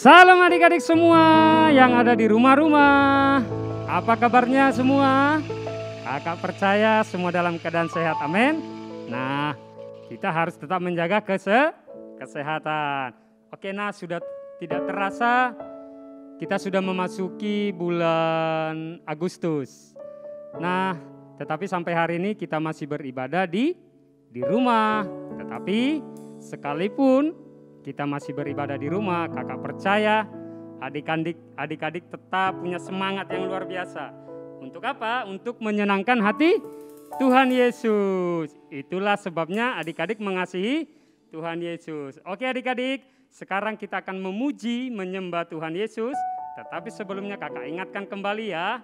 Salam adik-adik semua yang ada di rumah-rumah. Apa kabarnya semua? Kakak percaya semua dalam keadaan sehat, amin. Nah, kita harus tetap menjaga kesehatan. Oke, nah sudah tidak terasa kita sudah memasuki bulan Agustus. Nah, tetapi sampai hari ini kita masih beribadah di rumah. Tetapi sekalipun kita masih beribadah di rumah, kakak percaya adik-adik tetap punya semangat yang luar biasa. Untuk apa? Untuk menyenangkan hati Tuhan Yesus. Itulah sebabnya adik-adik mengasihi Tuhan Yesus. Oke adik-adik, sekarang kita akan memuji, menyembah Tuhan Yesus. Tetapi sebelumnya kakak ingatkan kembali ya.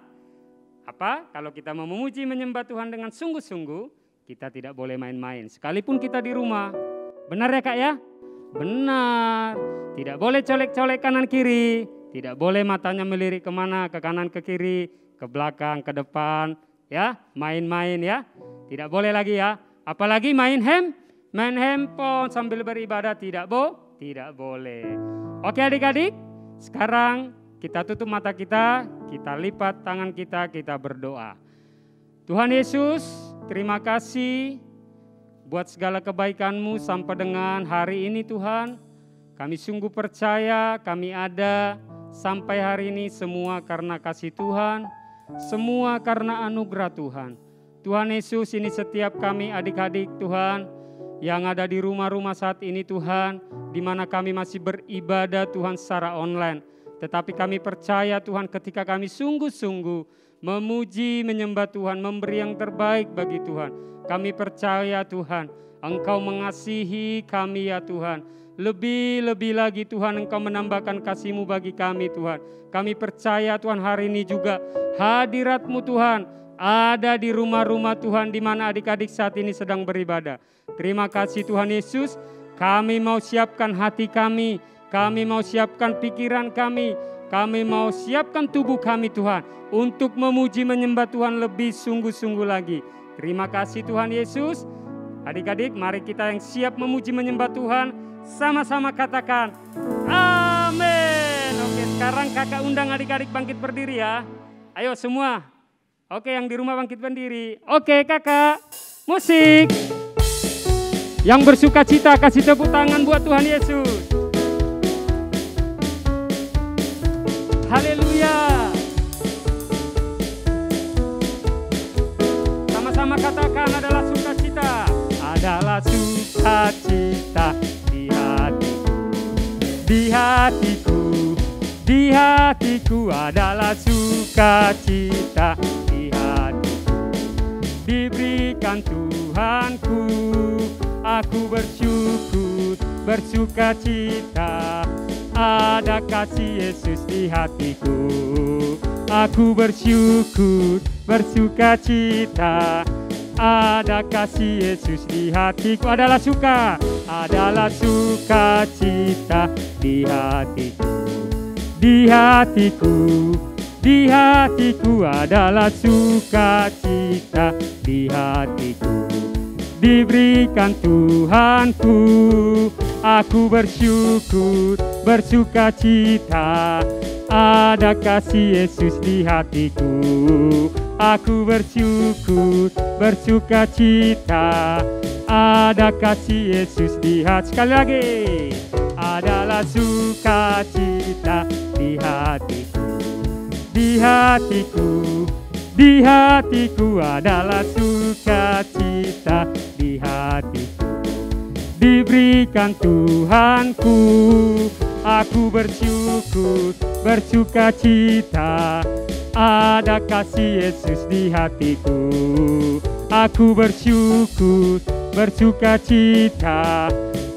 Apa? Kalau kita mau memuji, menyembah Tuhan dengan sungguh-sungguh, kita tidak boleh main-main. Sekalipun kita di rumah. Benar ya kak ya? Benar, tidak boleh colek-colek kanan kiri, tidak boleh matanya melirik kemana, ke kanan ke kiri, ke belakang, ke depan, ya, main-main ya, tidak boleh lagi ya, apalagi main handphone sambil beribadah tidak boleh. Oke adik-adik, sekarang kita tutup mata kita lipat tangan kita berdoa. Tuhan Yesus, terima kasih buat segala kebaikan-Mu sampai dengan hari ini Tuhan. Kami sungguh percaya kami ada sampai hari ini semua karena kasih Tuhan. Semua karena anugerah Tuhan. Tuhan Yesus, ini setiap kami adik-adik Tuhan yang ada di rumah-rumah saat ini Tuhan. Di mana kami masih beribadah Tuhan secara online. Tetapi kami percaya Tuhan ketika kami sungguh-sungguh memuji, menyembah Tuhan, memberi yang terbaik bagi Tuhan. Kami percaya Tuhan, Engkau mengasihi kami ya Tuhan. Lebih-lebih lagi Tuhan, Engkau menambahkan kasih-Mu bagi kami Tuhan. Kami percaya Tuhan hari ini juga hadirat-Mu Tuhan ada di rumah-rumah Tuhan di mana adik-adik saat ini sedang beribadah. Terima kasih Tuhan Yesus, kami mau siapkan hati kami mau siapkan pikiran kami mau siapkan tubuh kami Tuhan untuk memuji menyembah Tuhan lebih sungguh-sungguh lagi. Terima kasih Tuhan Yesus. Adik-adik mari kita yang siap memuji menyembah Tuhan sama-sama katakan amin. Oke, sekarang kakak undang adik-adik bangkit berdiri ya. Ayo semua. Oke, yang di rumah bangkit berdiri. Oke kakak, musik. Yang bersuka cita kasih tepuk tangan buat Tuhan Yesus. Haleluya. Sama katakan adalah sukacita, adalah sukacita di hatiku adalah sukacita di hatiku. Diberikan Tuhanku, aku bersukacita, ada kasih Yesus di hatiku. Aku bersukacita, ada kasih Yesus di hatiku. Adalah sukacita di hatiku adalah sukacita di hatiku. Diberikan Tuhanku, aku bersukacita, ada kasih Yesus di hatiku. Aku bersukacita, ada kasih Yesus di hati. Sekali lagi, adalah sukacita di hatiku adalah sukacita di hatiku. Diberikan Tuhanku, aku bersukacita, ada kasih Yesus di hatiku. Aku bersukacita,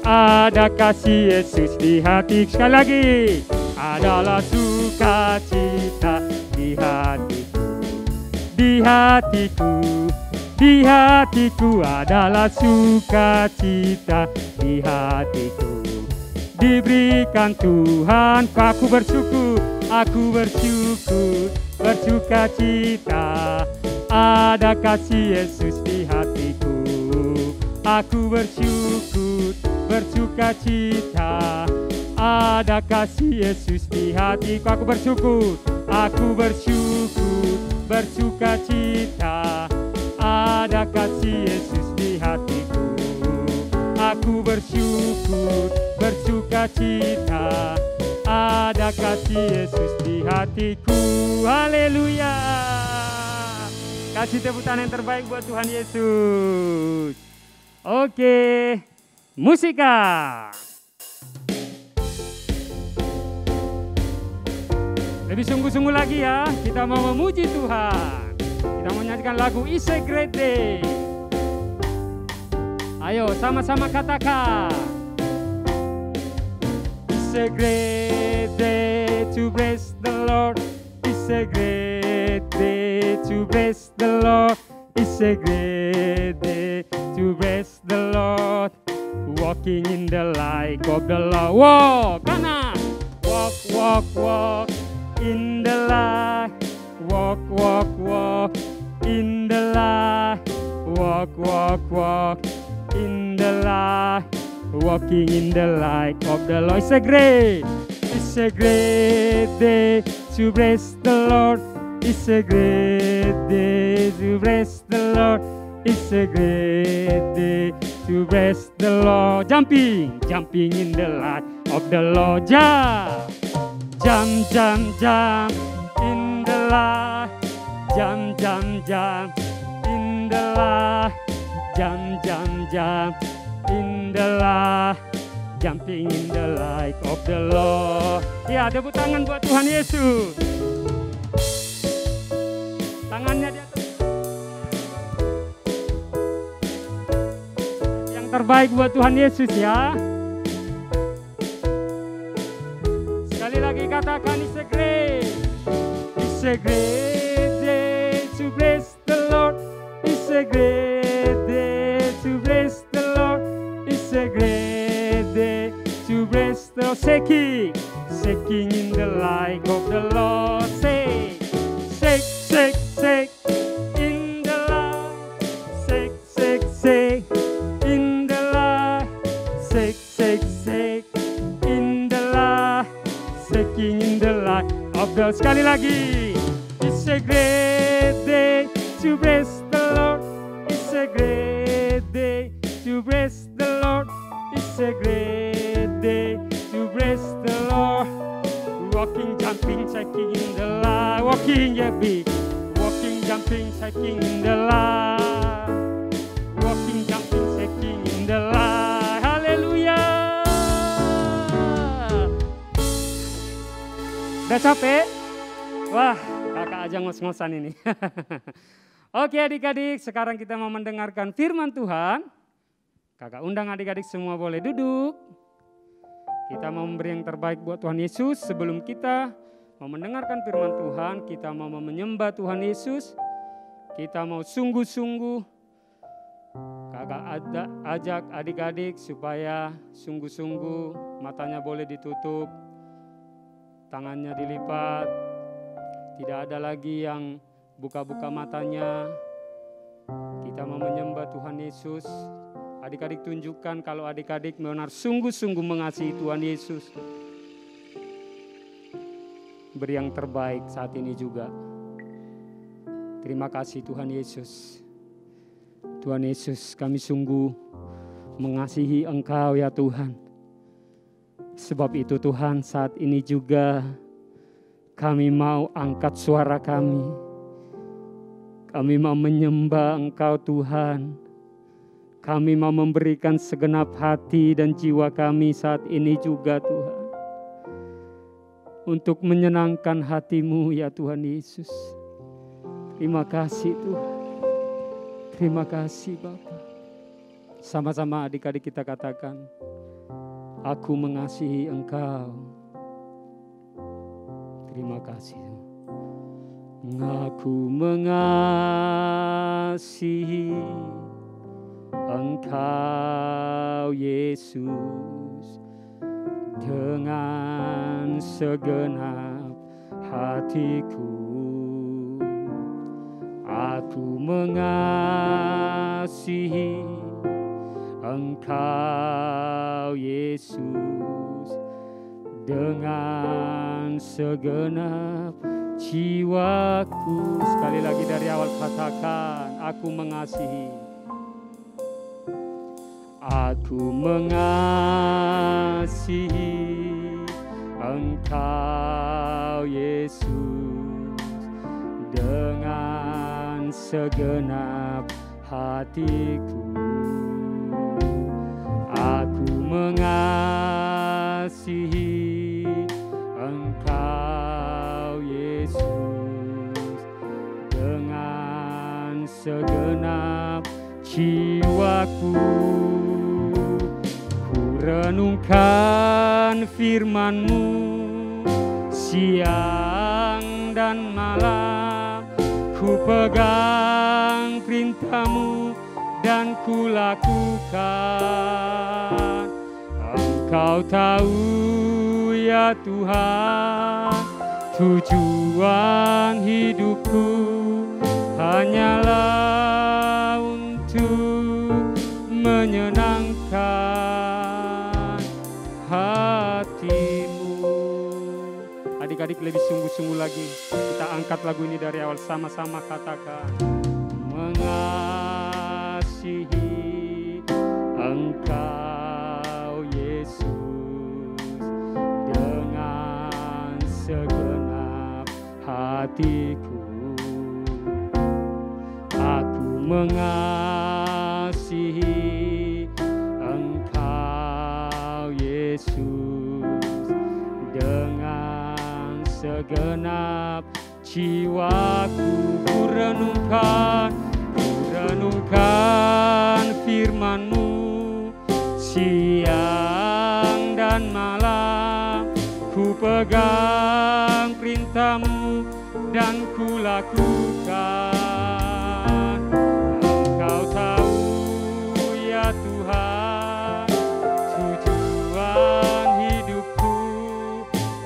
ada kasih Yesus di hatiku. Sekali lagi, adalah sukacita di hatiku adalah sukacita di hatiku. Diberikan Tuhan, aku bersukacita, ada kasih Yesus di hatiku. Aku bersukacita, Ada kasih Yesus di hatiku. Aku bersyukur, bersuka cita. Ada kasih Yesus di hatiku. Aku bersyukur, bersuka cita. Ada kasih Yesus di hatiku. Haleluya. Kasih tepuk tangan yang terbaik buat Tuhan Yesus. Oke, musika. Lebih sungguh-sungguh lagi ya, kita mau memuji Tuhan. Kita mau nyanyikan lagu It's a Great Day. Ayo sama-sama katakan. It's a great day to bless the Lord. It's a great day to bless the Lord. It's a great day to bless the Lord. Walking in the light of the Lord. Walk, kanan. Walk, walk, walk. In the light, walk, walk, walk. In the light, walk, walk, walk. In the light, walking in the light of the Lord. It's a great day to bless the Lord. It's a great day to bless the Lord. It's a great day to bless the Lord. Jumping in the light of the Lord. Jump, jump, jump in the light. Jump, jump, jump in the light. Jump, jump, jump in the light. Jumping in the light of the Lord. Ya, tepuk tangan buat Tuhan Yesus. Tangannya di atas. Yang terbaik buat Tuhan Yesus ya. Lagi katakan it's a great day to bless the Lord. It's a great day to bless the Lord. It's a great day to bless the Lord. Shaking in the light of the Lord. Shake in the light. Shake in the light. Shake in the light. Shaking in the light of the. Sekali lagi. It's a great day to bless the Lord. It's a great day to bless the Lord. It's a great day to bless the Lord. Walking, jumping, shaking in the light. Walking, yeah, be. Walking, jumping, shaking in the light. Walking, jumping, shaking in the light. Haleluya. Udah capek? Wah, kakak aja ngos-ngosan ini. Oke adik-adik, sekarang kita mau mendengarkan firman Tuhan. Kakak undang adik-adik semua boleh duduk. Kita mau memberi yang terbaik buat Tuhan Yesus. Sebelum kita mau mendengarkan firman Tuhan, kita mau menyembah Tuhan Yesus. Kita mau sungguh-sungguh. Kakak ajak adik-adik supaya sungguh-sungguh, matanya boleh ditutup. Tangannya dilipat, tidak ada lagi yang buka-buka matanya. Kita mau menyembah Tuhan Yesus. Adik-adik tunjukkan kalau adik-adik benar sungguh-sungguh mengasihi Tuhan Yesus. Beri yang terbaik saat ini juga. Terima kasih Tuhan Yesus. Tuhan Yesus, kami sungguh mengasihi Engkau ya Tuhan. Sebab itu Tuhan, saat ini juga kami mau angkat suara kami. Kami mau menyembah Engkau Tuhan. Kami mau memberikan segenap hati dan jiwa kami saat ini juga Tuhan. Untuk menyenangkan hati-Mu ya Tuhan Yesus. Terima kasih Tuhan. Terima kasih Bapa. Sama-sama adik-adik kita katakan. Aku mengasihi Engkau. Terima kasih. Aku mengasihi Engkau Yesus dengan segenap hatiku. Aku mengasihi Engkau Yesus dengan segenap jiwaku. Sekali lagi dari awal katakan, aku mengasihi. Aku mengasihi Engkau Yesus dengan segenap hatiku. Aku mengasihi Engkau Yesus dengan segenap jiwaku. Ku renungkan firman-Mu siang dan malam, ku pegang perintah-Mu dan ku lakukan. Engkau tahu ya Tuhan, tujuan hidupku hanyalah untuk menyenangkan hati-Mu. Adik-adik lebih sungguh-sungguh lagi, kita angkat lagu ini dari awal, sama-sama katakan. Mengasihi Engkau Yesus dengan segenap hatiku. Aku mengasihi Engkau Yesus dengan segenap jiwaku. Ku renungkan firman-Mu siang dan malam, ku pegang perintah-Mu dan ku lakukan. Engkau tahu ya Tuhan, tujuan hidupku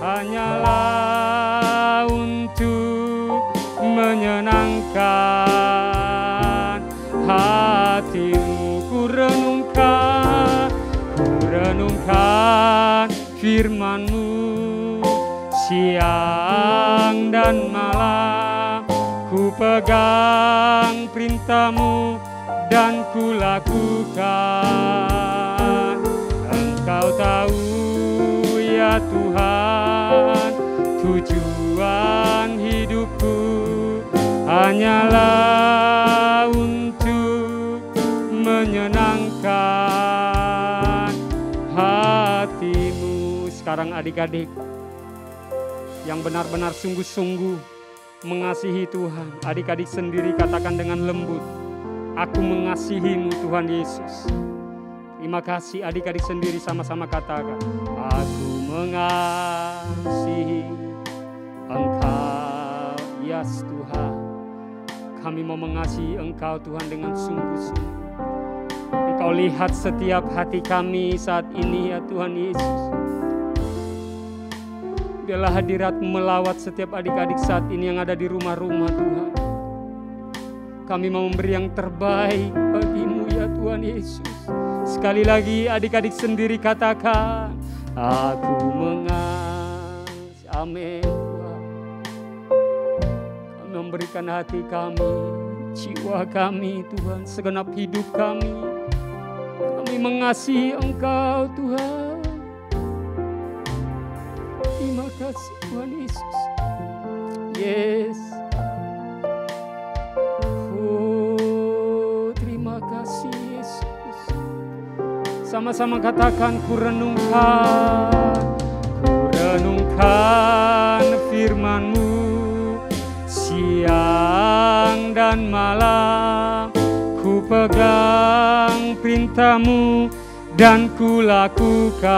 hanyalah untuk menyenangkan hati-Mu. Ku renungkan firman-Mu siang dan malam, ku pegang perintah-Mu dan ku lakukan. Engkau tahu ya Tuhan, tujuan hidupku hanyalah untuk menyenangkan hati-Mu. Sekarang adik-adik yang benar-benar sungguh-sungguh mengasihi Tuhan, adik-adik sendiri katakan dengan lembut, aku mengasihi-Mu Tuhan Yesus. Terima kasih. Adik-adik sendiri sama-sama katakan, aku mengasihi Engkau. Yes Tuhan, kami mau mengasihi Engkau Tuhan dengan sungguh-sungguh. Engkau lihat setiap hati kami saat ini ya Tuhan Yesus. Biarlah hadirat melawat setiap adik-adik saat ini yang ada di rumah-rumah Tuhan. Kami mau memberi yang terbaik bagi-Mu ya Tuhan Yesus. Sekali lagi adik-adik sendiri katakan, aku mengasihi. Amin Tuhan. Kami memberikan hati kami, jiwa kami Tuhan, segenap hidup kami. Kami mengasihi Engkau Tuhan. Terima kasih Tuhan Yesus. Yes. Oh, terima kasih Yesus. Sama-sama katakan, ku renungkan firman-Mu siang dan malam, ku pegang perintah-Mu dan ku lakukan.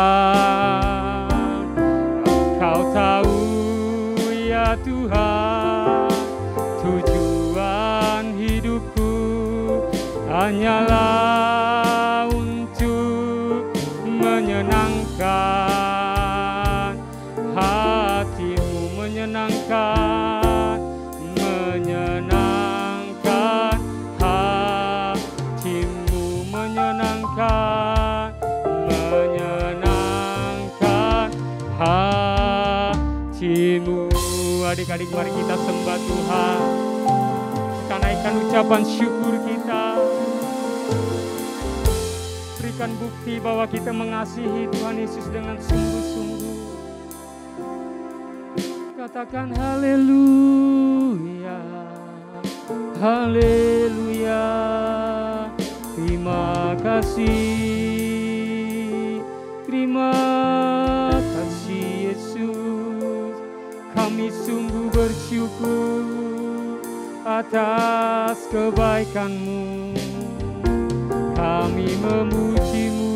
Kau tahu ya Tuhan, tujuan hidupku hanyalah untuk menyenangkan hati-Mu, menyenangkan hati-Mu, menyenangkan hati. adik-adik, mari kita sembah Tuhan. Kita naikkan ucapan syukur kita. Berikan bukti bahwa kita mengasihi Tuhan Yesus dengan sungguh-sungguh. Katakan haleluya, haleluya. Terima kasih, terima kasih Yesus. Kami sungguh bersyukur atas kebaikan-Mu. Kami memuji-Mu,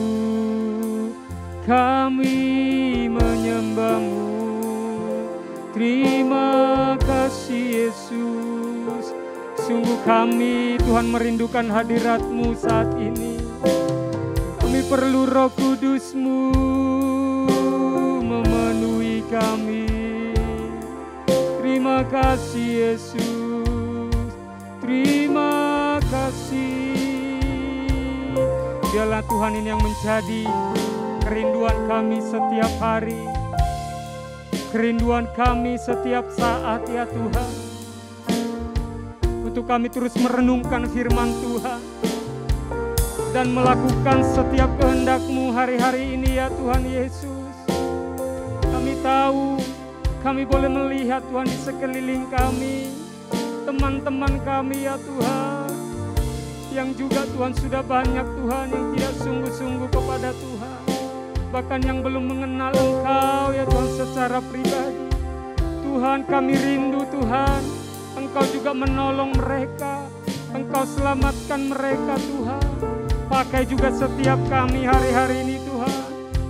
kami menyembah-Mu. Terima kasih Yesus. Sungguh kami Tuhan merindukan hadirat-Mu saat ini. Kami perlu Roh Kudus-Mu memenuhi kami. Terima kasih Yesus, terima kasih. Biarlah Tuhan ini yang menjadi kerinduan kami setiap hari, kerinduan kami setiap saat ya Tuhan. Untuk kami terus merenungkan firman Tuhan dan melakukan setiap kehendak-Mu hari-hari ini ya Tuhan Yesus. Kami tahu kami boleh melihat Tuhan di sekeliling kami, teman-teman kami ya Tuhan, yang juga Tuhan sudah banyak Tuhan yang tidak sungguh-sungguh kepada Tuhan, bahkan yang belum mengenal Engkau ya Tuhan secara pribadi. Tuhan, kami rindu Tuhan, Engkau juga menolong mereka, Engkau selamatkan mereka Tuhan. Pakai juga setiap kami hari-hari ini Tuhan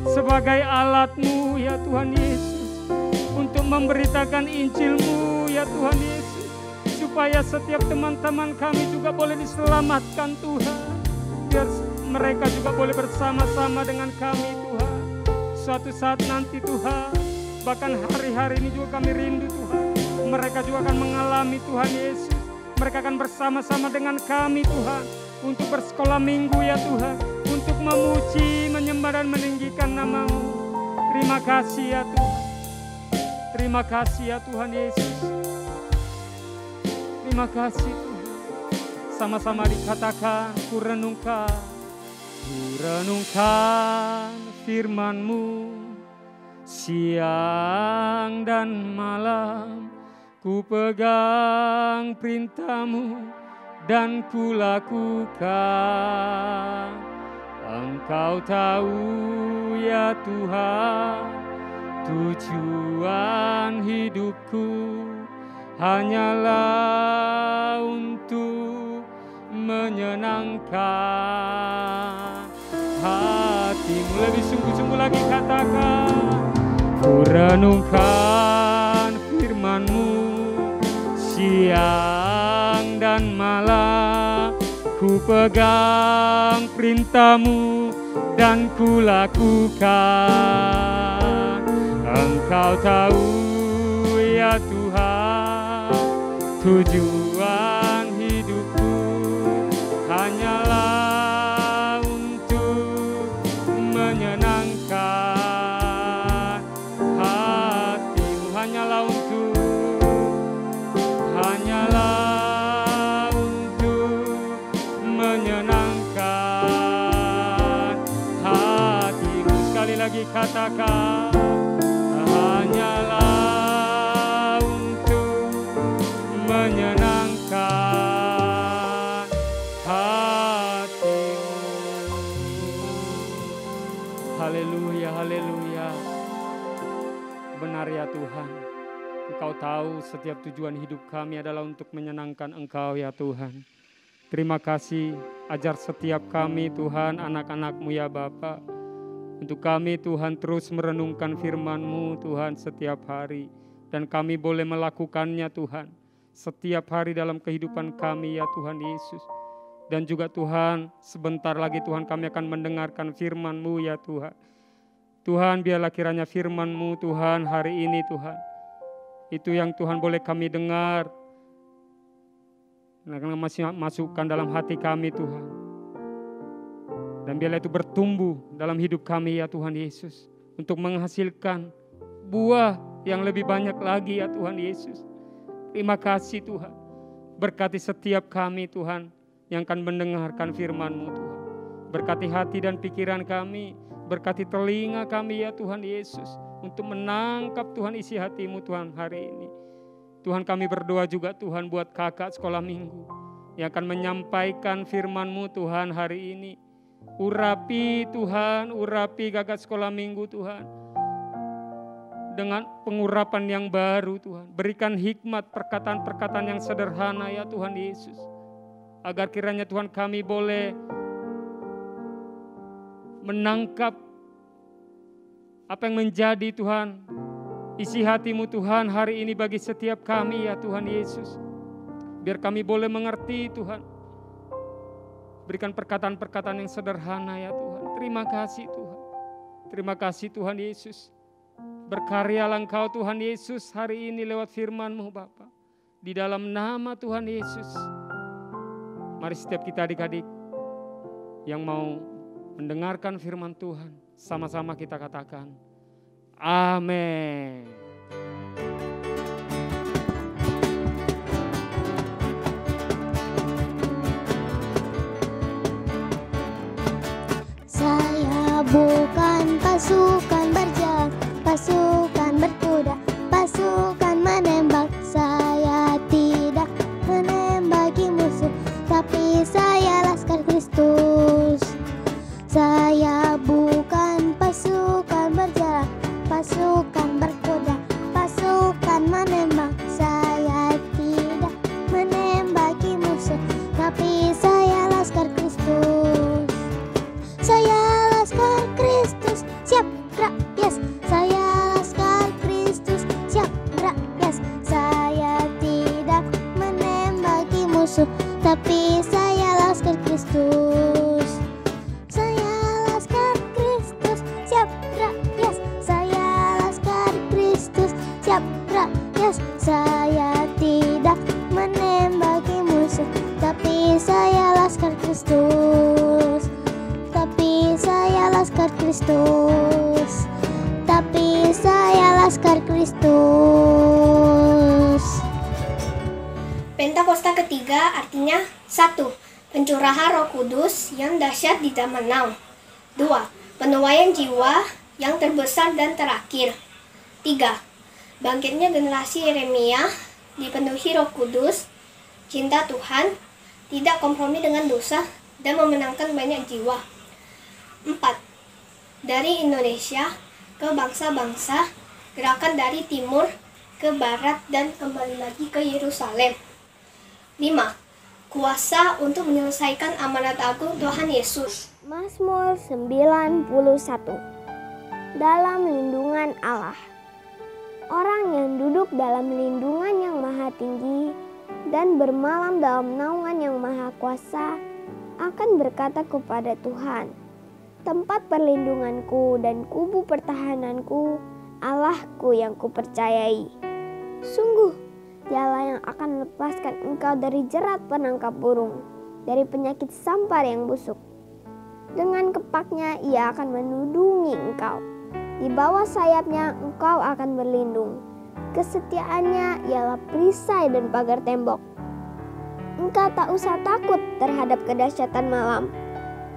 sebagai alat-Mu ya Tuhan Yesus, untuk memberitakan Injil-Mu ya Tuhan Yesus, supaya setiap teman-teman kami juga boleh diselamatkan Tuhan. Biar mereka juga boleh bersama-sama dengan kami Tuhan. Suatu saat nanti Tuhan, bahkan hari-hari ini juga kami rindu Tuhan, mereka juga akan mengalami Tuhan Yesus. Mereka akan bersama-sama dengan kami Tuhan, untuk bersekolah minggu ya Tuhan, untuk memuji, menyembah dan meninggikan nama-Mu. Terima kasih ya Tuhan. Terima kasih ya Tuhan Yesus. Terima kasih Tuhan. Sama-sama dikatakan, ku renungkan firman-Mu siang dan malam. Ku pegang perintah-Mu dan ku lakukan. Engkau tahu ya Tuhan, tujuan hidupku hanyalah untuk menyenangkan hati-Mu. Lebih sungguh-sungguh lagi katakan, ku renungkan firman-Mu siang dan malam. Ku pegang perintah-Mu dan ku lakukan. Engkau tahu ya Tuhan, tujuan hidupku hanyalah untuk menyenangkan hati-Mu. Hanyalah untuk menyenangkan hati-Mu. Sekali lagi katakan, hanyalah untuk menyenangkan hati-Mu. Haleluya, haleluya. Benar ya Tuhan, Engkau tahu setiap tujuan hidup kami adalah untuk menyenangkan Engkau ya Tuhan. Terima kasih, ajar setiap kami Tuhan, anak-anak-Mu ya Bapa. Untuk kami Tuhan terus merenungkan firman-Mu Tuhan setiap hari. Dan kami boleh melakukannya Tuhan setiap hari dalam kehidupan kami ya Tuhan Yesus. Dan juga Tuhan, sebentar lagi Tuhan kami akan mendengarkan firman-Mu ya Tuhan. Tuhan, biarlah kiranya firman-Mu Tuhan hari ini Tuhan, itu yang Tuhan boleh kami dengar, karena masih masukkan dalam hati kami Tuhan. Dan biarlah itu bertumbuh dalam hidup kami ya Tuhan Yesus, untuk menghasilkan buah yang lebih banyak lagi ya Tuhan Yesus. Terima kasih Tuhan. Berkati setiap kami Tuhan yang akan mendengarkan firman-Mu Tuhan. Berkati hati dan pikiran kami, berkati telinga kami ya Tuhan Yesus, untuk menangkap Tuhan isi hati-Mu Tuhan hari ini. Tuhan kami berdoa juga Tuhan buat kakak sekolah minggu yang akan menyampaikan firman-Mu Tuhan hari ini. Urapi Tuhan, urapi kakak sekolah minggu Tuhan. Dengan pengurapan yang baru Tuhan. Berikan hikmat perkataan-perkataan yang sederhana ya Tuhan Yesus. Agar kiranya Tuhan kami boleh menangkap apa yang menjadi Tuhan isi hati-Mu Tuhan hari ini bagi setiap kami ya Tuhan Yesus. Biar kami boleh mengerti Tuhan. Berikan perkataan-perkataan yang sederhana ya Tuhan. Terima kasih Tuhan. Terima kasih Tuhan Yesus. Berkaryalah Engkau Tuhan Yesus hari ini lewat firman-Mu Bapa. Di dalam nama Tuhan Yesus. Mari setiap kita adik-adik yang mau mendengarkan firman Tuhan, sama-sama kita katakan, amin. Saya bukan pasukan berjalan, pasukan berkuda, pasukan menembak. Saya tidak menembaki musuh, tapi saya laskar Kristus. Saya bukan pasukan berjalan, pasukan berkuda, pasukan menembak. Saya tidak menembaki musuh, tapi saya laskar Kristus. Saya laskar Kristus, siap gerak, yes. Saya laskar Kristus, siap gerak, yes. Saya tidak menembaki musuh, tapi saya laskar Kristus. Saya laskar Kristus, siap gerak, yes. Saya laskar Kristus, siap gerak, yes. Saya tidak menembaki musuh, tapi saya laskar Kristus. Tapi saya laskar Kristus. Tapi saya laskar Kristus. Pentakosta ketiga artinya 1. Pencurahan Roh Kudus yang dahsyat di zaman now. 2. Penuaian jiwa yang terbesar dan terakhir. 3. Bangkitnya generasi Yeremia dipenuhi Roh Kudus, cinta Tuhan, tidak kompromi dengan dosa, dan memenangkan banyak jiwa. 4. Dari Indonesia ke bangsa-bangsa, gerakan dari timur ke barat dan kembali lagi ke Yerusalem. 5. Kuasa untuk menyelesaikan amanat agung Tuhan Yesus. Mazmur 91. Dalam lindungan Allah. Orang yang duduk dalam lindungan yang maha tinggi dan bermalam dalam naungan yang maha kuasa akan berkata kepada Tuhan, tempat perlindunganku dan kubu pertahananku, Allahku yang kupercayai. Sungguh, Dialah yang akan melepaskan engkau dari jerat penangkap burung, dari penyakit sampar yang busuk. Dengan kepaknya ia akan menudungi engkau. Di bawah sayapnya engkau akan berlindung. Kesetiaannya ialah perisai dan pagar tembok. Engkau tak usah takut terhadap kedahsyatan malam,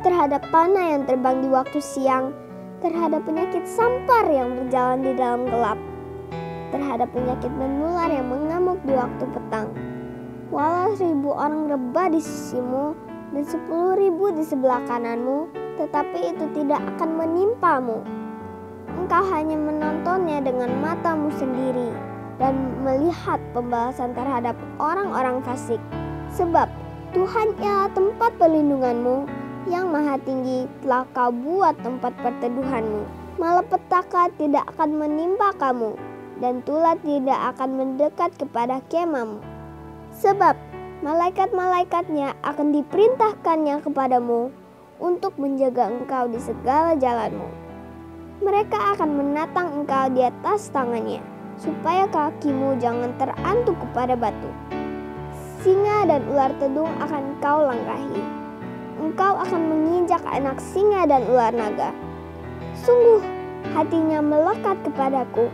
terhadap panah yang terbang di waktu siang, terhadap penyakit sampar yang berjalan di dalam gelap, terhadap penyakit menular yang mengamuk di waktu petang. Walau 1000 orang rebah di sisimu dan 10.000 di sebelah kananmu, tetapi itu tidak akan menimpamu. Engkau hanya menontonnya dengan matamu sendiri dan melihat pembalasan terhadap orang-orang fasik. Sebab Tuhan ialah tempat perlindunganmu, yang maha tinggi telah kau buat tempat perteduhanmu. Malapetaka tidak akan menimpa kamu, dan tulah tidak akan mendekat kepada kemahmu. Sebab malaikat-malaikatnya akan diperintahkannya kepadamu untuk menjaga engkau di segala jalanmu. Mereka akan menatang engkau di atas tangannya, supaya kakimu jangan terantuk kepada batu. Singa dan ular tedung akan kau langkahi. Engkau akan menginjak anak singa dan ular naga. Sungguh, hatinya melekat kepadaku.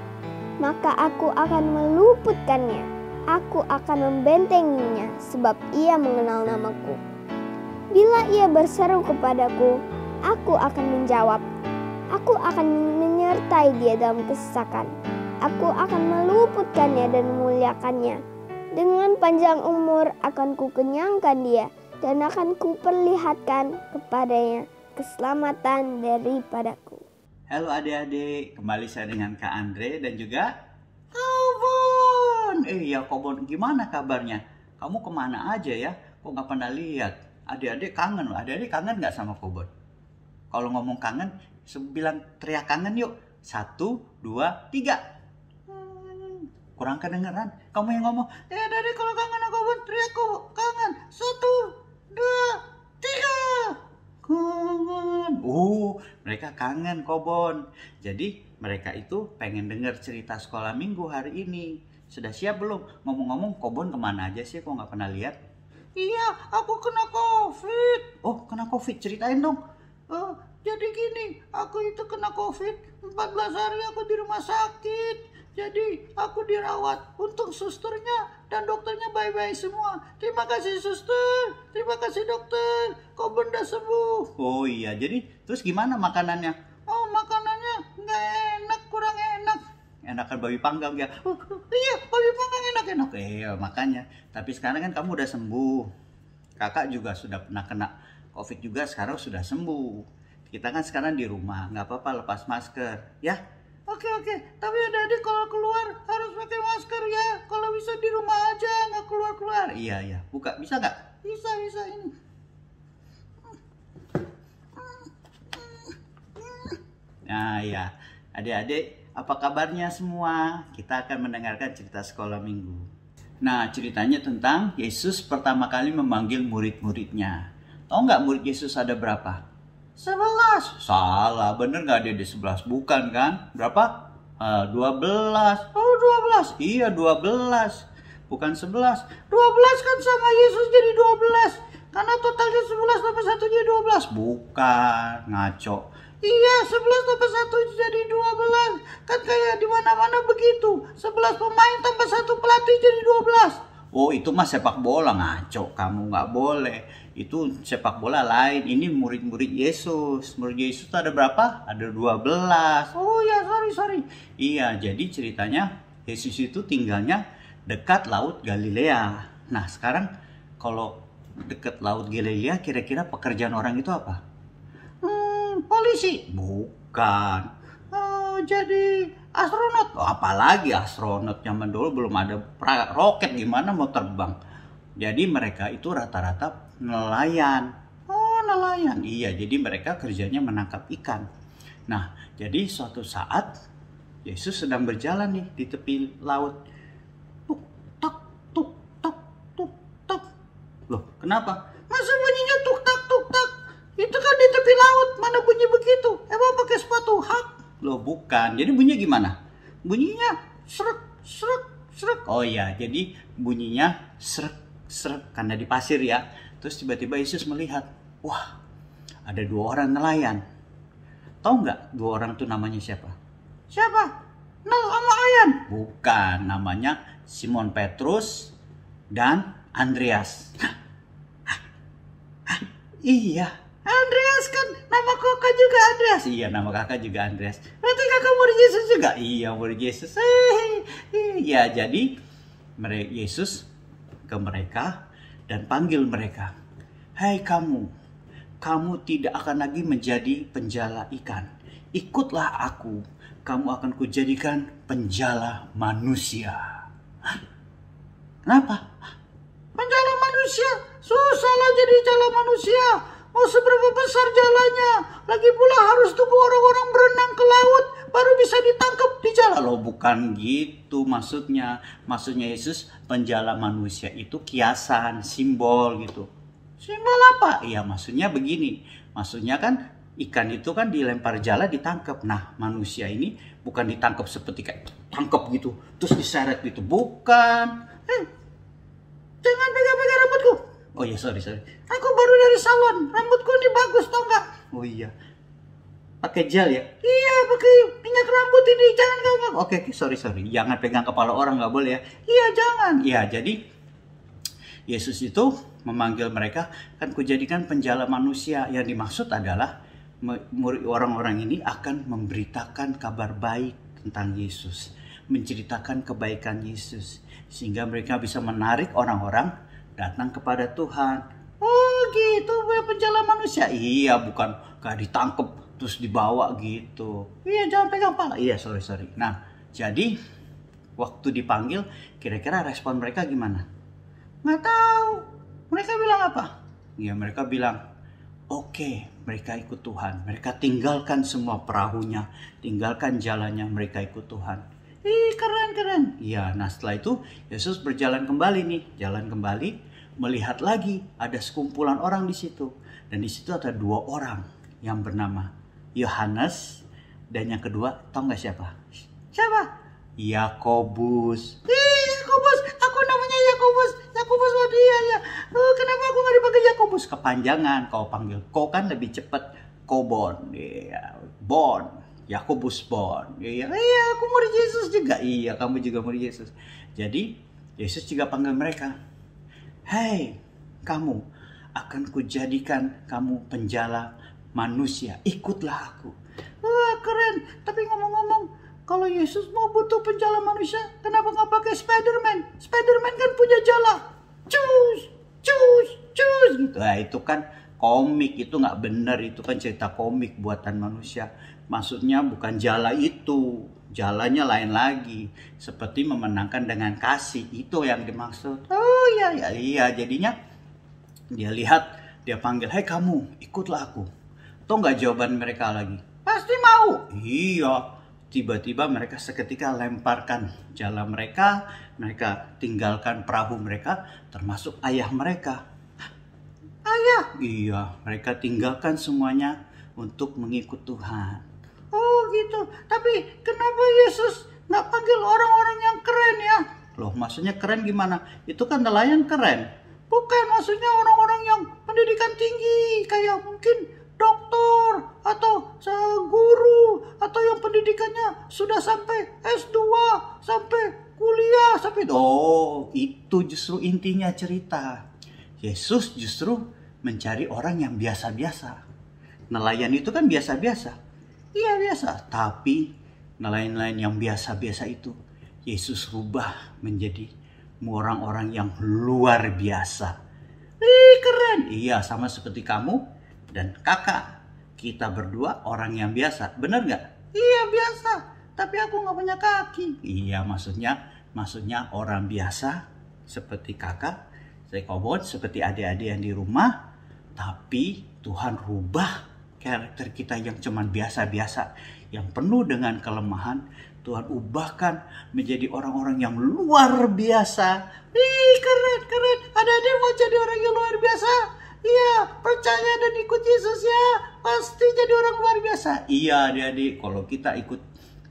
maka aku akan meluputkannya. Aku akan membentenginya sebab ia mengenal namaku. Bila ia berseru kepadaku, aku akan menjawab. Aku akan menyertai dia dalam kesesakan. Aku akan meluputkannya dan memuliakannya. Dengan panjang umur akan kukenyangkan dia dan akan kuperlihatkan kepadanya keselamatan daripadaku. Halo adik-adik, kembali saya dengan Kak Andre dan juga Kobon. Ya Kobon, gimana kabarnya? Kamu kemana aja ya? Kok nggak pernah lihat? Adik-adik kangen loh. Adik-adik kangen nggak sama Kobon? Kalau ngomong kangen, bilang teriak kangen yuk. 1, 2, 3. Kurang kedengeran. Kamu yang ngomong, adik-adik kalau kangen sama Kobon, teriak kangen. 1, 2, 3. Kangen. Mereka kangen Kobon. Jadi mereka itu pengen dengar cerita sekolah minggu hari ini. Sudah siap belum? Ngomong-ngomong, Kobon kemana aja sih? Kok nggak pernah lihat? Iya, aku kena COVID. Oh, kena COVID. Ceritain dong. Jadi gini, aku itu kena COVID. 14 hari aku di rumah sakit. Jadi aku dirawat. Untung susternya dan dokternya baik-baik semua. Terima kasih suster, terima kasih dokter. Kok benda sembuh. Oh iya, jadi terus gimana makanannya? Oh makanannya nggak enak, kurang enak. Enakan babi panggang ya. Iya, babi panggang enak-enak. Iya makanya. Tapi sekarang kan kamu udah sembuh. Kakak juga sudah pernah kena COVID juga, sekarang sudah sembuh. Kita kan sekarang di rumah, nggak apa-apa lepas masker, ya. Oke, tapi adik-adik kalau keluar harus pakai masker ya. Kalau bisa di rumah aja, nggak keluar-keluar. Iya, buka, bisa nggak? Bisa ini. Nah ya, adik-adik, apa kabarnya semua? Kita akan mendengarkan cerita sekolah minggu. Nah, ceritanya tentang Yesus pertama kali memanggil murid-muridnya. Tahu nggak murid Yesus ada berapa? 11. Salah, bener nggak ada di 11? Bukan kan? Berapa? 12. Oh 12. Iya 12. Bukan 11. 12 kan sama Yesus jadi 12. Karena totalnya 11 tambah 1 jadi 12. Bukan, ngaco. Iya 11 tambah 1 jadi 12. Kan kayak di mana-mana begitu. 11 pemain tambah 1 pelatih jadi 12. Oh itu mah sepak bola, ngaco. Kamu nggak boleh. Itu sepak bola lain. Ini murid-murid Yesus. Murid Yesus ada berapa? Ada 12. Oh ya, sorry. Iya, jadi ceritanya Yesus itu tinggalnya dekat Laut Galilea. Nah, sekarang kalau dekat Laut Galilea, kira-kira pekerjaan orang itu apa? Polisi? Bukan. Jadi astronot? Apalagi astronot, zaman dulu belum ada roket, gimana mau terbang. Jadi mereka itu rata-rata nelayan. Oh nelayan, iya, jadi mereka kerjanya menangkap ikan. Nah, jadi suatu saat Yesus sedang berjalan nih di tepi laut. Tuk tak. Loh, kenapa? Masa bunyinya tuk tak. Itu kan di tepi laut, mana bunyi begitu? Emang pakai sepatu hak? Loh bukan, jadi bunyinya gimana? Bunyinya srek. Oh iya, jadi bunyinya srek karena di pasir ya. Terus tiba-tiba Yesus melihat, wah ada 2 orang nelayan. Tahu nggak 2 orang itu namanya siapa? Siapa? Nelayan? Bukan, namanya Simon Petrus dan Andreas. Iya, Andreas kan nama kakak juga Andreas. Iya, nama kakak juga Andreas. Berarti kakak murid Yesus juga? Iya, murid Yesus. Iya, jadi Yesus ke mereka dan panggil mereka. Hai kamu tidak akan lagi menjadi penjala ikan. Ikutlah aku, kamu akan kujadikan penjala manusia. Kenapa? Penjala manusia? Susahlah jadi jala manusia. Mau seberapa besar jalannya? Lagi pula harus tunggu orang-orang berenang ke laut baru bisa ditangkap di jala. Loh bukan gitu maksudnya. Maksudnya Yesus penjala manusia itu kiasan, simbol gitu. Simbol apa? Ya maksudnya begini. Maksudnya kan ikan itu kan dilempar jala ditangkap. Nah manusia ini bukan ditangkap seperti kayak tangkap gitu. Terus diseret gitu. Bukan. Jangan pegang-pegang rambutku. Oh iya sorry. Aku baru dari salon. Rambutku ini bagus tau nggak? Oh iya. Pakai gel ya? Iya pakai minyak rambut ini jangan. Oke, sorry. Jangan pegang kepala orang, nggak boleh ya. Iya, jangan. Ya, jadi Yesus itu memanggil mereka, kan kujadikan penjala manusia. Yang dimaksud adalah orang-orang ini akan memberitakan kabar baik tentang Yesus, menceritakan kebaikan Yesus, sehingga mereka bisa menarik orang-orang datang kepada Tuhan. Oh gitu, penjala manusia. Iya, bukan gak ditangkep terus dibawa gitu. Iya, jangan pegang pala. Iya, sorry. Nah, jadi waktu dipanggil, kira-kira respon mereka gimana? Nggak tahu. Mereka bilang apa? Ya, mereka bilang, oke, mereka ikut Tuhan. Mereka tinggalkan semua perahunya, tinggalkan jalannya, mereka ikut Tuhan. Keren. Ya, nah setelah itu Yesus berjalan kembali nih, melihat lagi ada sekumpulan orang di situ. Dan di situ ada 2 orang yang bernama Yohanes dan yang kedua, tahu nggak siapa? Siapa? Yakobus. Yakobus, aku namanya Yakobus. Yakobus, dia ya. Kenapa aku nggak dipanggil Yakobus? Kepanjangan, kau panggil kau kan lebih cepat. Kobon, ya, Bon, Yakobus Bon. Iya, aku murid Yesus juga. Iya, kamu juga murid Yesus. Jadi Yesus juga panggil mereka. Hei, kamu, akan kujadikan kamu penjala manusia. Ikutlah aku. Wah, keren. Tapi ngomong-ngomong, kalau Yesus mau butuh penjala manusia, kenapa nggak pakai Spiderman? Spiderman kan punya jala. Cus gitu. Nah, itu kan komik, itu nggak benar. Itu kan cerita komik buatan manusia. Maksudnya bukan jala itu. Jalannya lain lagi. Seperti memenangkan dengan kasih. Itu yang dimaksud. Oh iya. Jadinya dia lihat, dia panggil, hei kamu, ikutlah aku. Tahu nggak jawaban mereka lagi? Pasti mau. Iya. Tiba-tiba mereka seketika lemparkan jala mereka. Mereka tinggalkan perahu mereka, termasuk ayah mereka. Ayah? Iya, mereka tinggalkan semuanya untuk mengikut Tuhan. Oh gitu. Tapi kenapa Yesus nggak panggil orang-orang yang keren ya? Loh, maksudnya keren gimana? Itu kan nelayan keren. Bukan, maksudnya orang-orang yang pendidikan tinggi. Kayak mungkin dokter atau guru. Atau yang pendidikannya sudah sampai S2, sampai kuliah, sampai... Oh, itu justru intinya cerita. Yesus justru mencari orang yang biasa-biasa. Nelayan itu kan biasa-biasa. Iya, biasa. Tapi nelayan-nelayan yang biasa-biasa itu Yesus rubah menjadi orang-orang yang luar biasa. Keren. Iya, sama seperti kamu dan kakak. Kita berdua orang yang biasa. Bener nggak? Iya, biasa. Tapi aku nggak punya kaki. Iya, maksudnya orang biasa seperti kakak, saya Kobon, seperti adik-adik yang di rumah. Tapi Tuhan rubah karakter kita yang cuman biasa-biasa, yang penuh dengan kelemahan. Tuhan ubahkan menjadi orang-orang yang luar biasa. Keren. Adik-adik mau jadi orang yang luar biasa? Iya, percaya dan ikut Yesus ya. Pasti jadi orang luar biasa. Iya, adik-adik, kalau kita ikut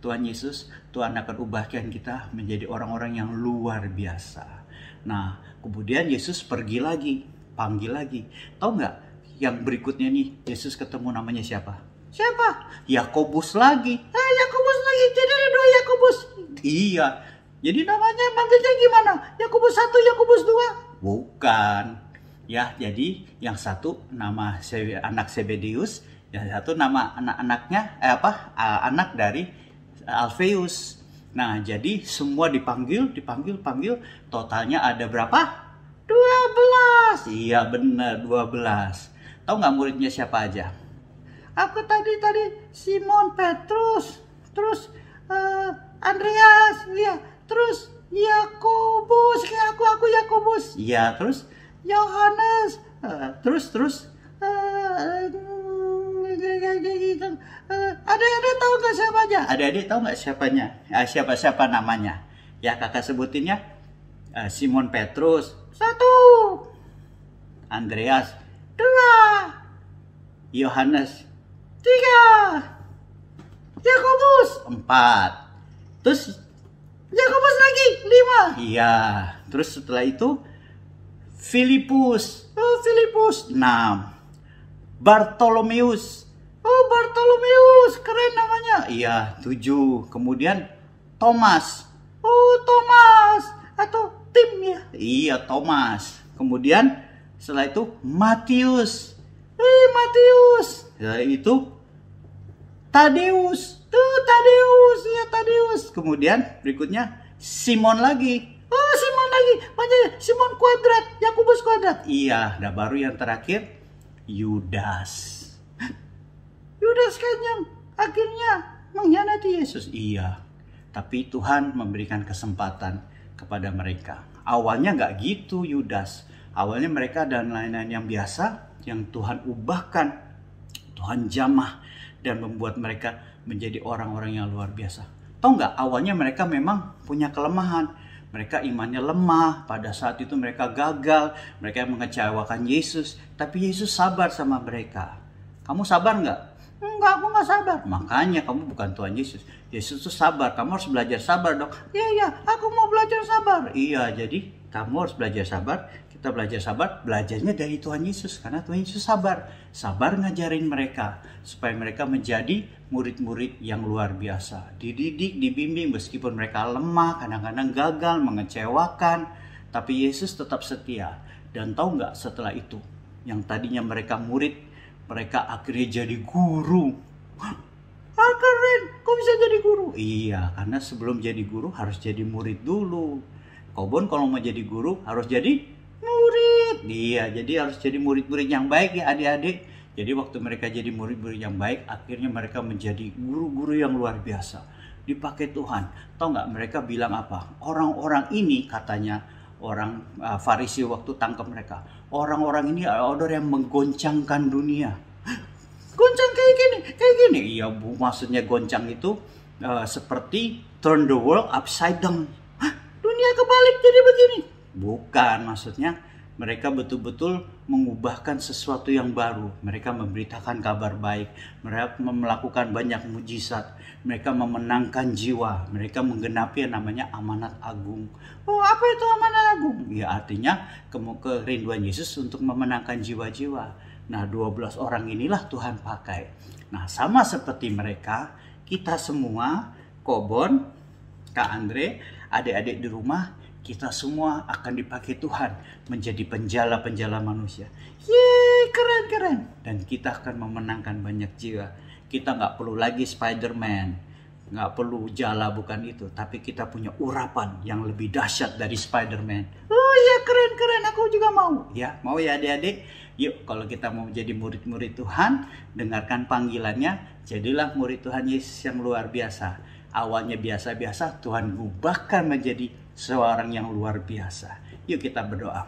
Tuhan Yesus, Tuhan akan ubahkan kita menjadi orang-orang yang luar biasa. Nah, kemudian Yesus pergi lagi, panggil lagi. Tahu nggak? Yang berikutnya nih, Yesus ketemu namanya siapa? Siapa? Yakobus lagi. Yakobus lagi. Jadi ada 2 Yakobus. Iya. Jadi namanya panggilnya gimana? Yakobus 1, Yakobus 2? Bukan. Ya, jadi yang satu nama anak Zebedeus, yang satu nama anak-anaknya anak dari Alfeus. Nah, jadi semua dipanggil, totalnya ada berapa? 12. Iya, benar, 12. Tahu nggak muridnya siapa aja? Aku tadi Simon Petrus, terus Andreas, ya, terus Yakobus, kayak aku Yakobus. Iya, terus Yohanes, terus adik-adik tahu nggak siapa aja? Adik-adik tahu nggak siapanya? Siapa namanya? Ya, kakak sebutinnya. Simon Petrus 1, Andreas 2, Yohanes 3, Yakobus 4, terus Yakobus lagi 5. Iya, terus setelah itu Filipus 6, Bartolomeus Oh, Bartolomeus, keren namanya. Iya, 7. Kemudian Thomas. Oh, Thomas. Atau Tim ya. Iya, Thomas. Kemudian setelah itu Matius. Matius. Setelah itu Tadeus. Tadeus. Iya, Tadeus. Kemudian berikutnya Simon lagi. Oh, Simon lagi. Makanya Simon kuadrat, Yakobus kuadrat. Iya, dan baru yang terakhir Yudas. Yudas kan yang akhirnya mengkhianati Yesus. Iya, tapi Tuhan memberikan kesempatan kepada mereka. Awalnya nggak gitu Yudas. Awalnya mereka dan lain-lain yang biasa, yang Tuhan ubahkan, Tuhan jamah dan membuat mereka menjadi orang-orang yang luar biasa. Tahu nggak? Awalnya mereka memang punya kelemahan. Mereka imannya lemah. Pada saat itu mereka gagal. Mereka mengecewakan Yesus. Tapi Yesus sabar sama mereka. Kamu sabar nggak? Enggak, aku nggak sabar. Makanya kamu bukan Tuhan Yesus. Yesus itu sabar. Kamu harus belajar sabar dong. Iya, aku mau belajar sabar. Iya, jadi kamu harus belajar sabar. Kita belajar sabar. Belajarnya dari Tuhan Yesus. Karena Tuhan Yesus sabar. Sabar ngajarin mereka. Supaya mereka menjadi murid-murid yang luar biasa. Dididik, dibimbing meskipun mereka lemah. Kadang-kadang gagal, mengecewakan. Tapi Yesus tetap setia. Dan tahu nggak setelah itu? Yang tadinya mereka murid, mereka akhirnya jadi guru. Keren, kok bisa jadi guru? Iya, karena sebelum jadi guru harus jadi murid dulu. Kobon kalau mau jadi guru harus jadi murid. Iya, jadi harus jadi murid-murid yang baik ya adik-adik. Jadi waktu mereka jadi murid-murid yang baik, akhirnya mereka menjadi guru-guru yang luar biasa. Dipakai Tuhan. Tahu nggak mereka bilang apa? Orang-orang ini katanya, orang Farisi waktu tangkap mereka. Orang-orang ini adalah orang yang menggoncangkan dunia. Goncang kayak gini. Iya bu, maksudnya goncang itu seperti turn the world upside down. Dunia kebalik jadi begini. Bukan, maksudnya mereka betul-betul mengubahkan sesuatu yang baru. Mereka memberitakan kabar baik. Mereka melakukan banyak mujizat. Mereka memenangkan jiwa. Mereka menggenapi yang namanya amanat agung. Oh, apa itu amanat agung? Ya artinya kerinduan Yesus untuk memenangkan jiwa-jiwa. Nah, 12 orang inilah Tuhan pakai. Nah, sama seperti mereka, kita semua, Kobon, Kak Andre, adik-adik di rumah, kita semua akan dipakai Tuhan menjadi penjala-penjala manusia. Yeay, keren. Dan kita akan memenangkan banyak jiwa. Kita nggak perlu lagi Spider-Man, nggak perlu jala, bukan itu. Tapi kita punya urapan yang lebih dahsyat dari Spider-Man. Oh iya, keren, aku juga mau. Ya, mau ya adik-adik? Yuk, kalau kita mau jadi murid-murid Tuhan, dengarkan panggilannya, jadilah murid Tuhan Yesus yang luar biasa. Awalnya biasa-biasa, Tuhan ubahkan menjadi seorang yang luar biasa. Yuk kita berdoa.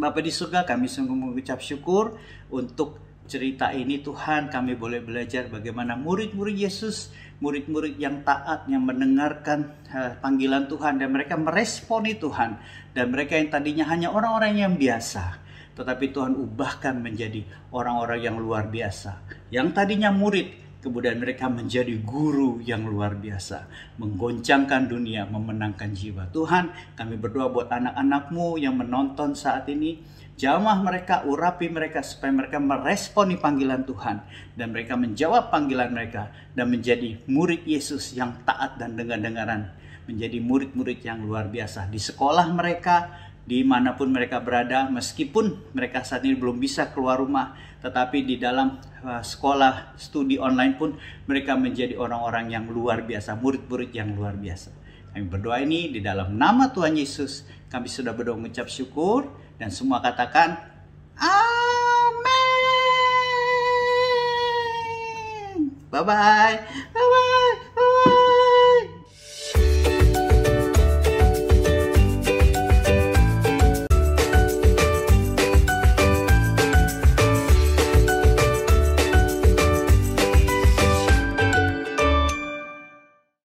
Bapa di surga, kami sungguh mengucap syukur untuk cerita ini Tuhan. Kami boleh belajar bagaimana murid-murid Yesus, murid-murid yang taat, yang mendengarkan panggilan Tuhan. Dan mereka meresponi Tuhan. Dan mereka yang tadinya hanya orang-orang yang biasa, tetapi Tuhan ubahkan menjadi orang-orang yang luar biasa. Yang tadinya murid, kemudian mereka menjadi guru yang luar biasa. Menggoncangkan dunia, memenangkan jiwa. Tuhan, kami berdoa buat anak-anak-Mu yang menonton saat ini. Jamah mereka, urapi mereka supaya mereka meresponi panggilan Tuhan. Dan mereka menjawab panggilan mereka. Dan menjadi murid Yesus yang taat dan dengar-dengaran. Menjadi murid-murid yang luar biasa. Di sekolah mereka, dimanapun mereka berada, meskipun mereka saat ini belum bisa keluar rumah, tetapi di dalam sekolah, studi online pun mereka menjadi orang-orang yang luar biasa, murid-murid yang luar biasa. Kami berdoa ini di dalam nama Tuhan Yesus. Kami sudah berdoa mengucap syukur dan semua katakan amin. Bye-bye.